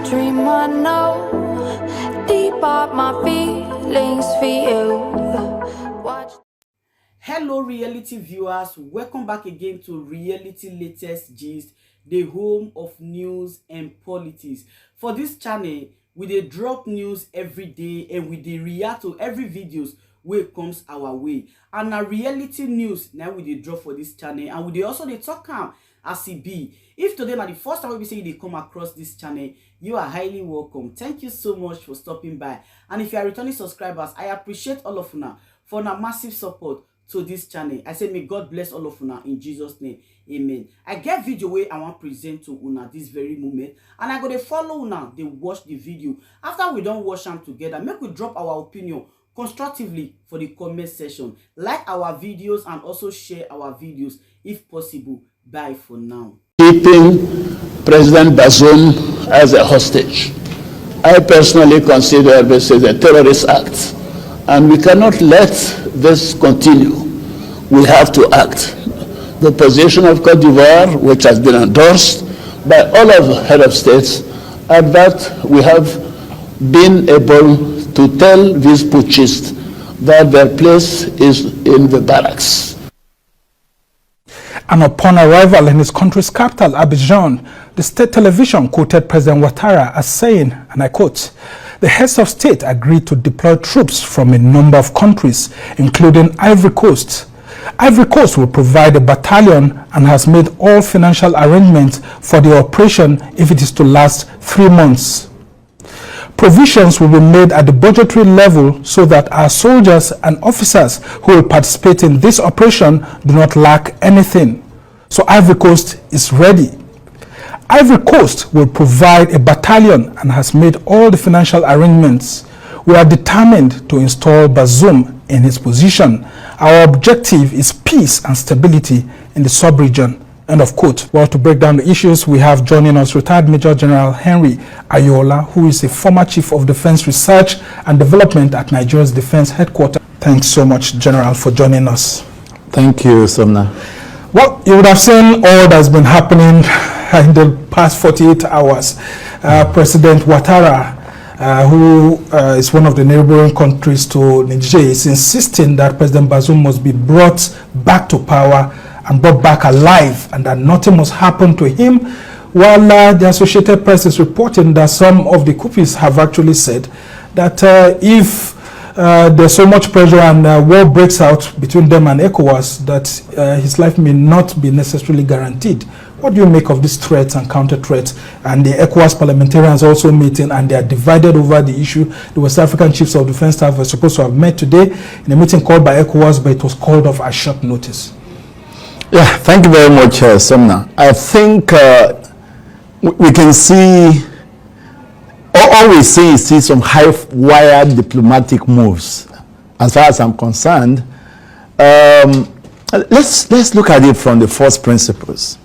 dream I know, deep up my feelings for you. Watch. Hello reality viewers, welcome back again to Reality Latest Gist, the home of news and politics. For this channel, we dey drop news every day and we dey react to every videos wey comes our way. And na reality news now we dey drop for this channel, and we dey also dey talk am as e be. If today na the first time we say you dey come across this channel, you are highly welcome. Thank you so much for stopping by. And if you are returning subscribers, I appreciate all of una for una massive support to this channel. I say may God bless all of una in Jesus name, amen. I get video wey I want present to una this very moment, and I go dey follow una dey watch the video. After we don watch am together, make we drop our opinion constructively for the comment section. Like our videos and also share our videos if possible. Bye for now. Keeping President Bazoum as a hostage, I personally consider this as a terrorist act, and we cannot let this continue. We have to act. The position of Côte d'Ivoire, which has been endorsed by all of the head of states, and that we have been able to tell these putschists that their place is in the barracks. And upon arrival in his country's capital, Abidjan, the state television quoted President Ouattara as saying, and I quote, "The heads of state agreed to deploy troops from a number of countries, including Ivory Coast. Ivory Coast will provide a battalion and has made all financial arrangements for the operation if it is to last 3 months. Provisions will be made at the budgetary level so that our soldiers and officers who will participate in this operation do not lack anything. So Ivory Coast is ready. Ivory Coast will provide a battalion and has made all the financial arrangements. We are determined to install Bazoum in his position. Our objective is peace and stability in the sub-region." End of quote. Well, to break down the issues, we have joining us retired Major General Henry Ayola, who is a former Chief of Defense Research and Development at Nigeria's Defense Headquarters. Thanks so much, General, for joining us. Thank you, Somna. Well, you would have seen all that's been happening in the past 48 hours. President Ouattara, who is one of the neighboring countries to Niger, is insisting that President Bazoum must be brought back to power and brought back alive, and that nothing must happen to him, while the Associated Press is reporting that some of the coupists have actually said that if there's so much pressure and war breaks out between them and ECOWAS, that his life may not be necessarily guaranteed. What do you make of these threats and counter-threats? And the ECOWAS parliamentarians also meeting, and they are divided over the issue. The West African Chiefs of Defense Staff were supposed to have met today in a meeting called by ECOWAS, but it was called off at short notice. Yeah, thank you very much, Somna. I think we can see, all we see is some high-wired diplomatic moves. As far as I'm concerned, let's look at it from the first principles.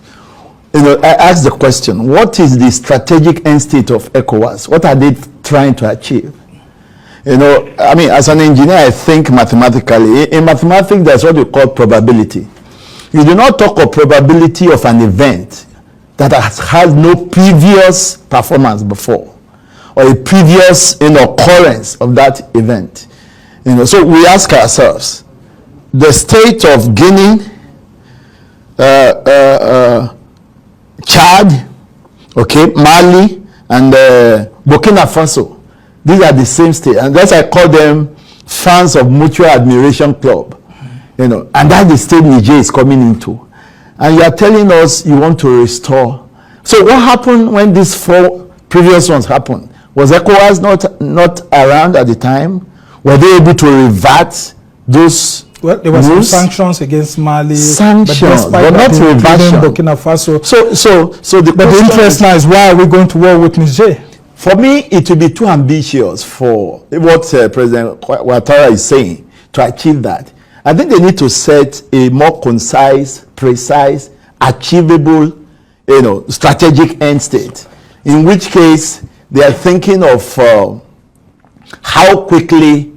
You know, I asked the question: what is the strategic end state of ECOWAS? What are they trying to achieve? You know, I mean, as an engineer, I think mathematically. In mathematics, there's what we call probability. You do not talk of probability of an event that has had no previous performance before, or a previous occurrence of that event. You know, so we ask ourselves: the state of Guinea, Chad, okay, Mali, and Burkina Faso. These are the same state, and that's I call them fans of mutual admiration club. You know, and that's the state Niger is coming into. And you are telling us you want to restore. So what happened when these 4 previous ones happened? Was ECOWAS not around at the time? Were they able to revert those? Well, there were some sanctions against Mali. Sanctions, but not reversion. Burkina Faso. So the interest now is, why are we going to war with Niger? For me, it will be too ambitious for what President Ouattara is saying to achieve that. I think they need to set a more concise, precise, achievable, strategic end state. In which case, they are thinking of how quickly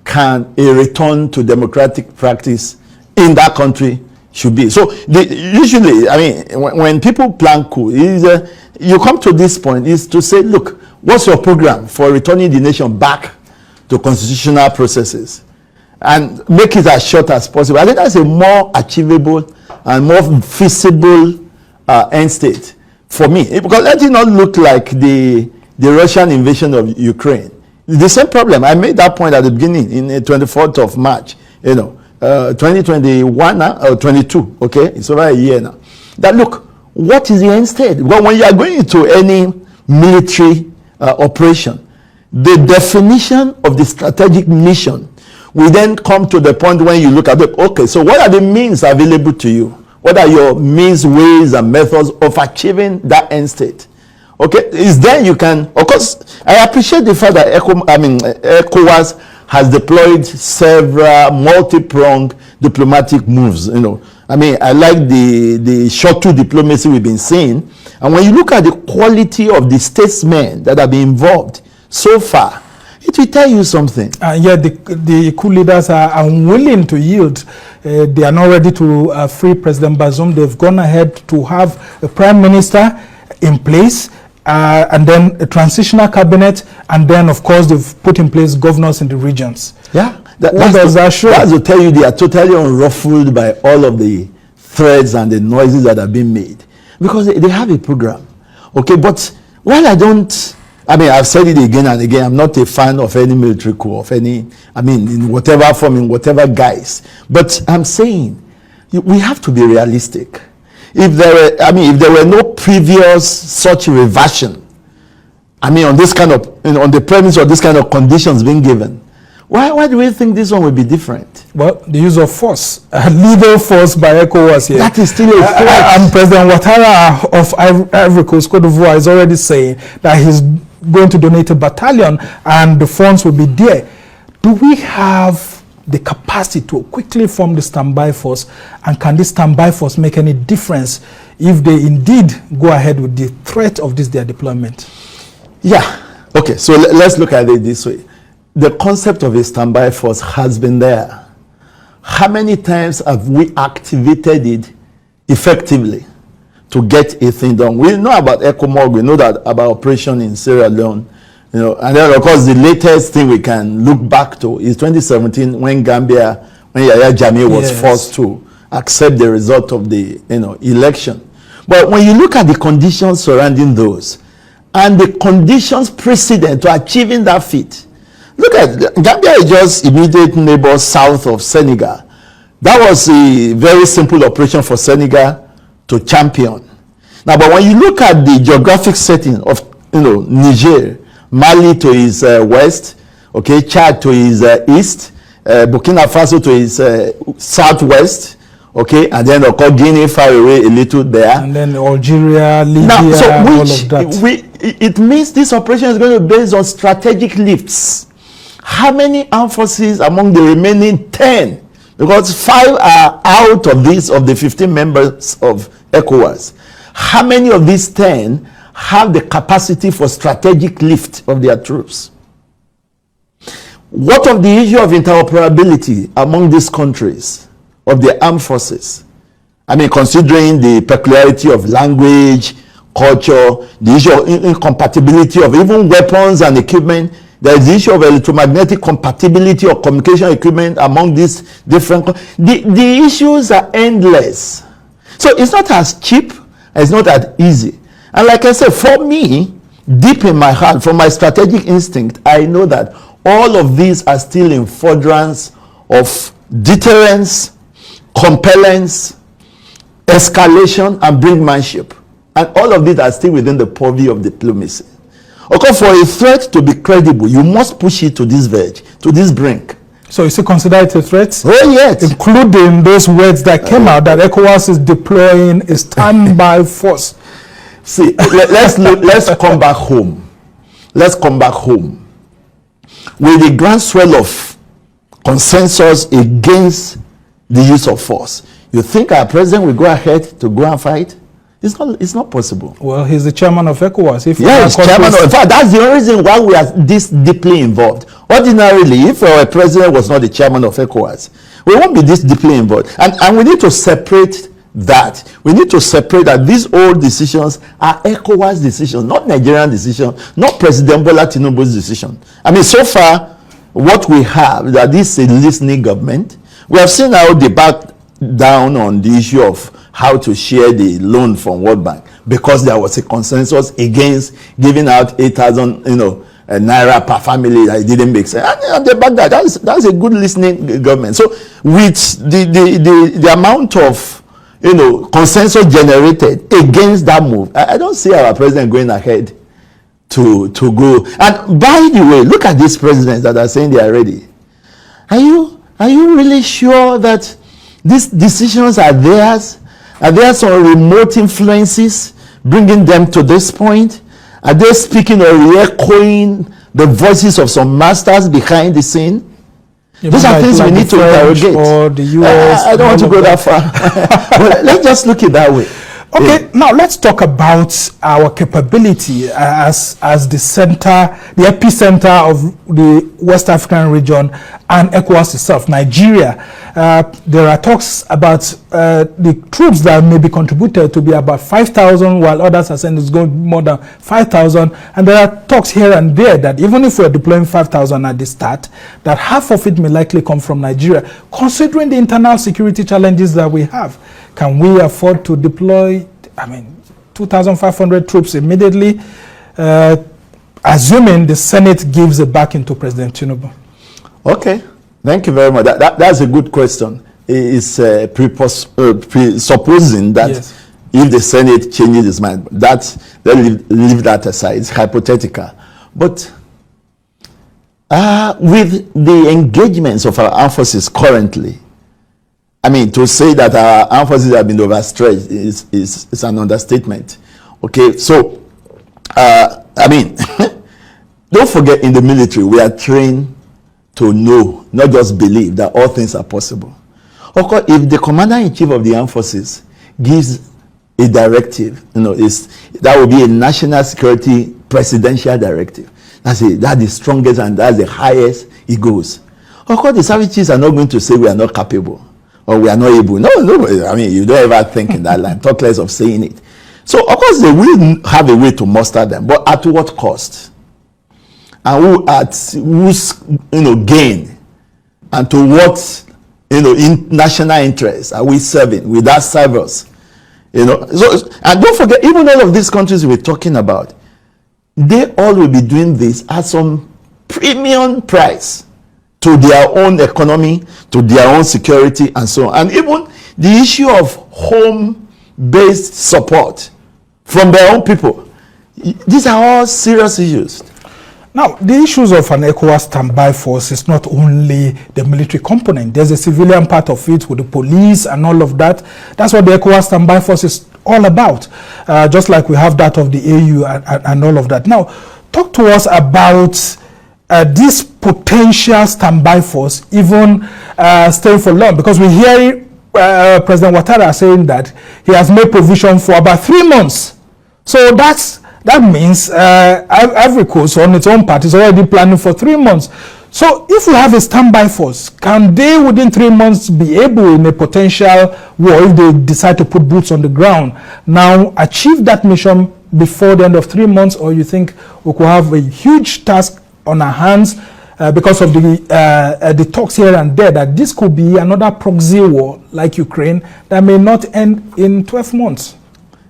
can a return to democratic practice in that country should be. So usually, I mean, when people plan coup, you come to this point is to say, look, What's your program for returning the nation back to constitutional processes and make it as short as possible? I think that's a more achievable and more feasible end state for me, because let it not look like the Russian invasion of Ukraine. The same problem. I made that point at the beginning in the 24th of March, 2021 now, or 22, okay? It's over a year now. That look, what is the end state? Well, when you are going into any military operation, the definition of the strategic mission will then come to the point when you look at it, okay, so what are the means available to you? What are your means, ways, and methods of achieving that end state? Okay, is then you can, of course, I appreciate the fact that ECOWAS has deployed several multi-pronged diplomatic moves. I like the short-term diplomacy we've been seeing. And when you look at the quality of the statesmen that have been involved so far, it will tell you something. Yet the coup leaders are unwilling to yield. They are not ready to free President Bazoum. They've gone ahead to have a prime minister in place, and then a transitional cabinet, and then, of course, they've put in place governors in the regions. Yeah. What does that show? That's to tell you they are totally unruffled by all of the threats and the noises that have been made, because they have a program. Okay, but while I've said it again and again, I'm not a fan of any military coup, of any, in whatever form, in whatever guise. But I'm saying we have to be realistic. If there were no previous such reversion, on this kind of, on the premise of this kind of conditions being given, why do we think this one will be different? Well, the use of force, legal force by ECOWAS here. That is still a threat. And President Ouattara of Ivory Coast, Cote d'Ivoire, is already saying that he's going to donate a battalion and the funds will be there. Do we have the capacity to quickly form the standby force, and can this standby force make any difference if they indeed go ahead with the threat of their deployment? Yeah. Okay, so let's look at it this way. The concept of a standby force has been there. How many times have we activated it effectively to get a thing done? We know about ECOMOG, we know that about operation in Sierra Leone, and then of course the latest thing we can look back to is 2017 when Yahya Jammeh was forced to accept the result of the election. But when you look at the conditions surrounding those and the conditions precedent to achieving that feat, look at Gambia is just immediate neighbor south of Senegal. That was a very simple operation for Senegal to champion. Now, but when you look at the geographic setting of Niger, Mali to his west, okay, Chad to his east, Burkina Faso to his southwest, okay, and then of course Guinea far away a little there, and then Algeria, Libya, now, so all of that. It means this operation is going to be based on strategic lifts. How many armed forces among the remaining 10? Because 5 are out of the 15 members of ECOWAS. How many of these 10 have the capacity for strategic lift of their troops? What of the issue of interoperability among these countries of the armed forces? Considering the peculiarity of language, culture, the issue of incompatibility of even weapons and equipment. There is the issue of electromagnetic compatibility of communication equipment among these different. The issues are endless. So it's not as cheap, it's not as easy. And like I said, for me, deep in my heart, from my strategic instinct, I know that all of these are still in furtherance of deterrence, compellence, escalation, and brinkmanship. And all of these are still within the purview of diplomacy. Okay, for a threat to be credible, you must push it to this verge, to this brink. So is it considered a threat? Oh, yes. Including those words that came out that ECOWAS is deploying a standby force. See, let's come back home. Let's come back home. With the groundswell of consensus against the use of force, you think our president will go ahead to go and fight? It's not possible. Well, he's the chairman of ECOWAS. He's chairman of, in fact, that's the only reason why we are this deeply involved. Ordinarily, if our president was not the chairman of ECOWAS, we won't be this deeply involved. And we need to separate that we need to separate that these old decisions are ECOWAS decisions, not Nigerian decisions, not President Bola Tinubu's decision. I mean, so far, what we have, that this is a listening government. We have seen how they backed down on the issue of how to share the loan from World Bank because there was a consensus against giving out 8,000, naira per family. That it didn't make sense. And they backed that. That's a good listening government. So with the amount of consensus generated against that move, I don't see our president going ahead to go. And by the way, look at these presidents that are saying they are ready. Are you really sure that these decisions are theirs? Are there some remote influences bringing them to this point? Are they speaking or re-echoing the voices of some masters behind the scene? Those are things we need to interrogate. Or the US, I don't want to go that far. But let's just look at it that way. Okay, now let's talk about our capability as the center, the epicenter of the West African region and ECOWAS itself, Nigeria. There are talks about the troops that may be contributed to be about 5,000, while others are saying it's going to be more than 5,000. And there are talks here and there that even if we're deploying 5,000 at the start, that half of it may likely come from Nigeria. Considering the internal security challenges that we have, can we afford to deploy, 2,500 troops immediately, assuming the Senate gives it back into President Tinubu? Okay, thank you very much. That's a good question. It's presupposing that yes, if the Senate changes its mind, let's leave that aside. It's hypothetical. But with the engagements of our armed forces currently, to say that our armed forces have been overstretched is an understatement. Okay, so, don't forget, in the military, we are trained to know, not just believe, that all things are possible. Of course, if the commander-in-chief of the armed forces gives a directive, that will be a national security presidential directive. That's the strongest and that's the highest it goes. Of course, the service chiefs are not going to say we are not capable or we are not able. No, you don't ever think in that line. Talk less of saying it. So, of course, they will have a way to muster them, but at what cost? And whose gain? And to what in national interest are we serving? Will that serve us? So, and don't forget, even all of these countries we're talking about, they all will be doing this at some premium price to their own economy, to their own security, and so on. And even the issue of home-based support from their own people. These are all serious issues. Now, the issues of an ECOWAS standby force is not only the military component. There's a civilian part of it with the police and all of that. That's what the ECOWAS standby force is all about. Just like we have that of the AU and all of that. Now, talk to us about this potential standby force even staying for long, because we hear President Ouattara saying that he has made provision for about 3 months. So that means Ivory Coast on its own part is already planning for 3 months. So if we have a standby force, can they within 3 months be able, in a potential war, if they decide to put boots on the ground, now achieve that mission before the end of 3 months? Or you think we could have a huge task on our hands because of the talks here and there that this could be another proxy war like Ukraine that may not end in 12 months?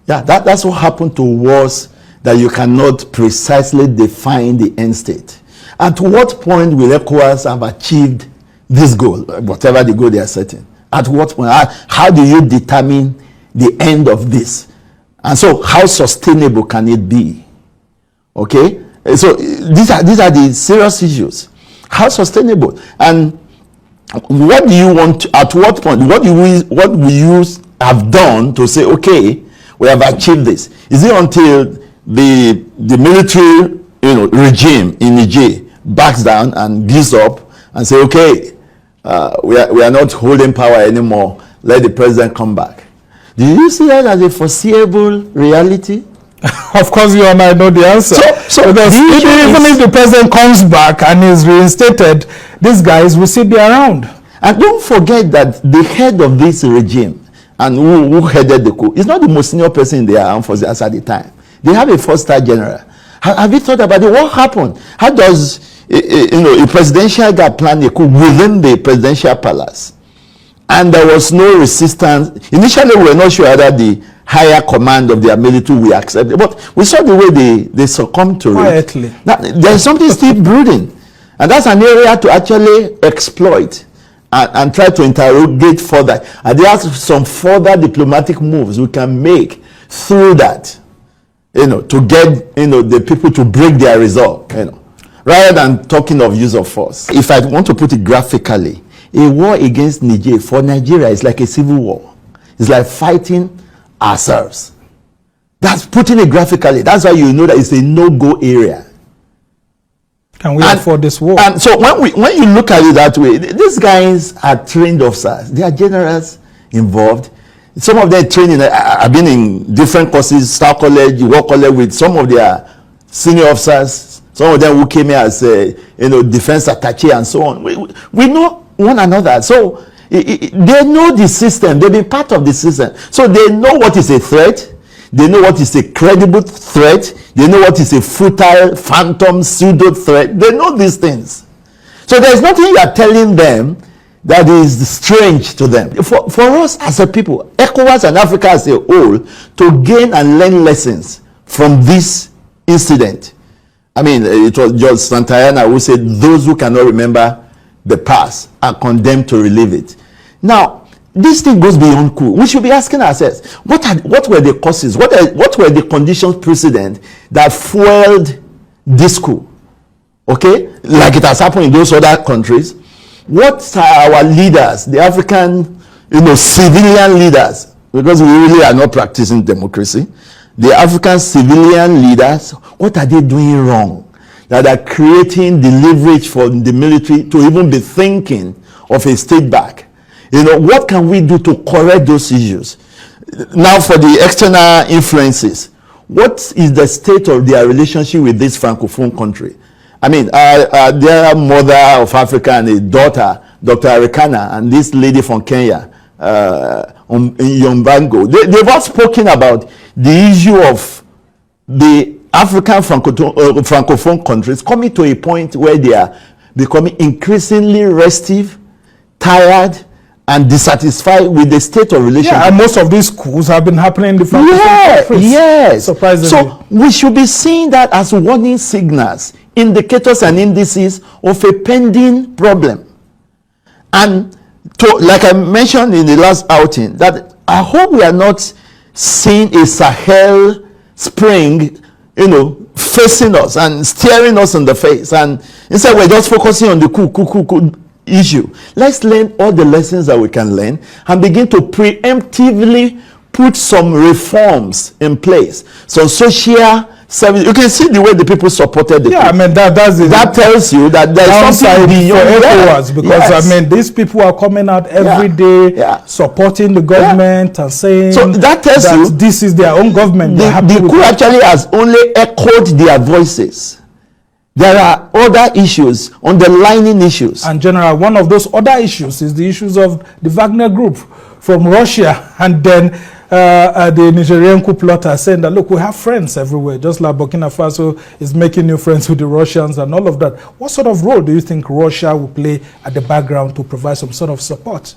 Yeah, that's what happened to wars that you cannot precisely define the end state. At what point will ECOWAS have achieved this goal, whatever the goal they are setting? At what point? How do you determine the end of this? And so how sustainable can it be? Okay? So these are the serious issues. How sustainable? And what do you want to, at what point, what will you have done to say, okay, we have achieved this? Is it until the military regime in Niger backs down and gives up and say, okay, we are not holding power anymore, let the president come back? Do you see that as a foreseeable reality? Of course, you and I know the answer. So even if the president comes back and is reinstated, these guys will still be around. And don't forget that the head of this regime and who headed the coup, is not the most senior person in their armed forces at the time. They have a 4-star general. Have you thought about it? What happened? How does a presidential guy plan a coup within the presidential palace? And there was no resistance. Initially, we were not sure whether the higher command of their military will accept it, but we saw the way they succumbed to quietly. it. Now, there's something still brooding, and that's an area to actually exploit and try to interrogate further. And there are some further diplomatic moves we can make through that, to get the people to break their resolve, rather than talking of use of force. If I want to put it graphically, a war against Niger for Nigeria is like a civil war. It's like fighting ourselves. That's putting it graphically. That's why you know that it's a no-go area. Can we afford this war? And so when you look at it that way, these guys are trained officers. They are generals involved. Some of them training. I've been in different courses, Star College, War College, with some of their senior officers. Some of them who came here as defense attaché and so on. We know one another. So they know the system. They've been part of the system. So they know what is a threat. They know what is a credible threat. They know what is a futile, phantom, pseudo threat. They know these things. So there's nothing you are telling them that is strange to them. For us as a people, ECOWAS and Africa as a whole, to gain and learn lessons from this incident. I mean, it was George Santayana who said, those who cannot remember the past are condemned to relive it. Now, this thing goes beyond coup. We should be asking ourselves, what were the causes? What were the conditions precedent that fueled this coup? Okay? Like it has happened in those other countries. What are our leaders, the African, civilian leaders, because we really are not practicing democracy, the African civilian leaders, what are they doing wrong that are creating the leverage for the military to even be thinking of a state back? What can we do to correct those issues? Now, for the external influences, what is the state of their relationship with this Francophone country? I mean, their mother of Africa and a daughter, Dr. Arikana, and this lady from Kenya, Yombango, they've all spoken about the issue of the African Francophone countries coming to a point where they are becoming increasingly restive, tired, and dissatisfied with the state of relationship. Yeah, and most of these coups have been happening in the Francophone countries. Yes. Surprisingly. So we should be seeing that as warning signals, indicators and indices of a pending problem. And like I mentioned in the last outing, that I hope we are not seeing a Sahel spring, facing us and staring us in the face. And instead we're just focusing on the coup issue. Let's learn all the lessons that we can learn and begin to preemptively put some reforms in place. Some social service. You can see the way the people supported the coup. I mean, that tells you that there's something beyond ECOWAS, because yes. I mean, these people are coming out every day supporting the government and saying so that tells you this is their own government. The coup actually has only echoed their voices. There are other issues, underlying issues. And General, one of those other issues is the issues of the Wagner Group from Russia, and then the Nigerian coup plotters saying that, look, we have friends everywhere, just like Burkina Faso is making new friends with the Russians and all of that. What sort of role do you think Russia will play at the background to provide some sort of support?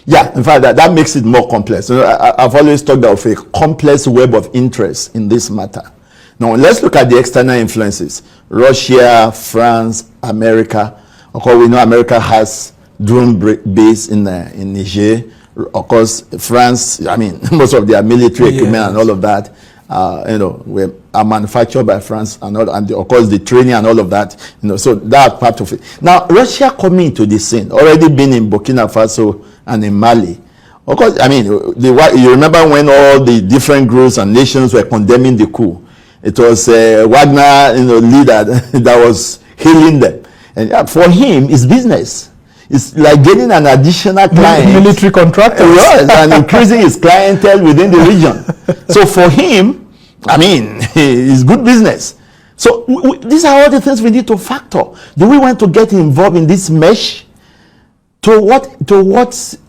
Yeah, in fact, that makes it more complex. I've always talked of a complex web of interest in this matter. Now, let's look at the external influences. Russia, France, America. Of course, we know America has drone base in Niger. Of course, France, I mean, most of their military equipment and all of that, are manufactured by France and of course, the training and all of that, so that part of it. Now, Russia coming to the scene, already been in Burkina Faso and in Mali. Of course, I mean, you remember when all the different groups and nations were condemning the coup. It was Wagner, leader that was hailing them. And for him, it's business. It's like getting an additional client. Military contractor. Yes, and increasing his clientele within the region. So for him, I mean, it's good business. So these are all the things we need to factor. Do we want to get involved in this mesh? To what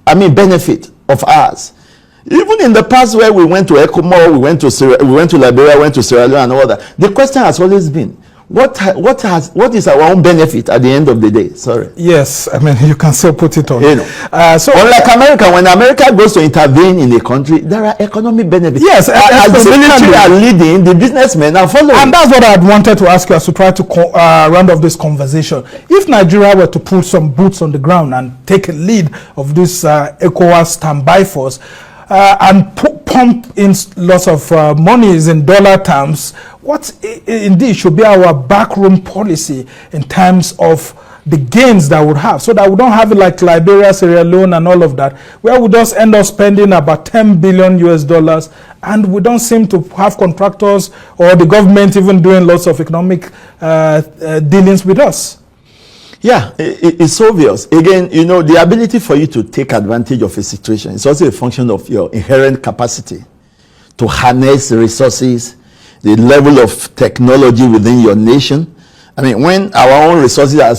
benefit of ours? Even in the past where we went to Ecomor, we went to Liberia, went to Sierra Leone and all that, the question has always been, what is our own benefit at the end of the day? Sorry. Yes, I mean, you can still put it on. You know, so unlike America, when America goes to intervene in a country, there are economic benefits. Yes, as the military are leading, the businessmen are following. And that's what I had wanted to ask you as to try to round off this conversation. If Nigeria were to put some boots on the ground and take a lead of this ECOWAS standby force, and pump in lots of monies in dollar terms, what indeed should be our backroom policy in terms of the gains that we would have, so that we don't have it like Liberia, Sierra Leone and all of that, where we just end up spending about $10 billion US, and we don't seem to have contractors or the government even doing lots of economic dealings with us. Yeah, it's obvious. Again, you know, the ability for you to take advantage of a situation is also a function of your inherent capacity to harness resources, the level of technology within your nation. I mean, when our own resources are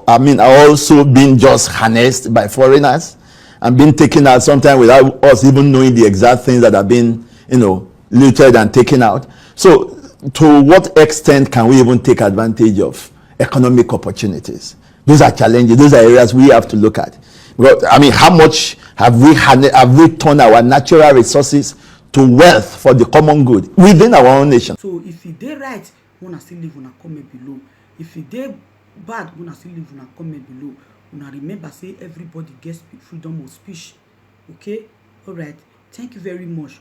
also being just harnessed by foreigners and being taken out sometimes without us even knowing the exact things that have been, you know, looted and taken out. So to what extent can we even take advantage of economic opportunities? Those are challenges. Those are areas we have to look at. Because, I mean, how much have we turned our natural resources to wealth for the common good within our own nation? So if you did right, wanna still live on a comment below. If you did bad, wanna still live on a comment below. Wanna remember, say everybody gets freedom of speech. Okay, all right. Thank you very much.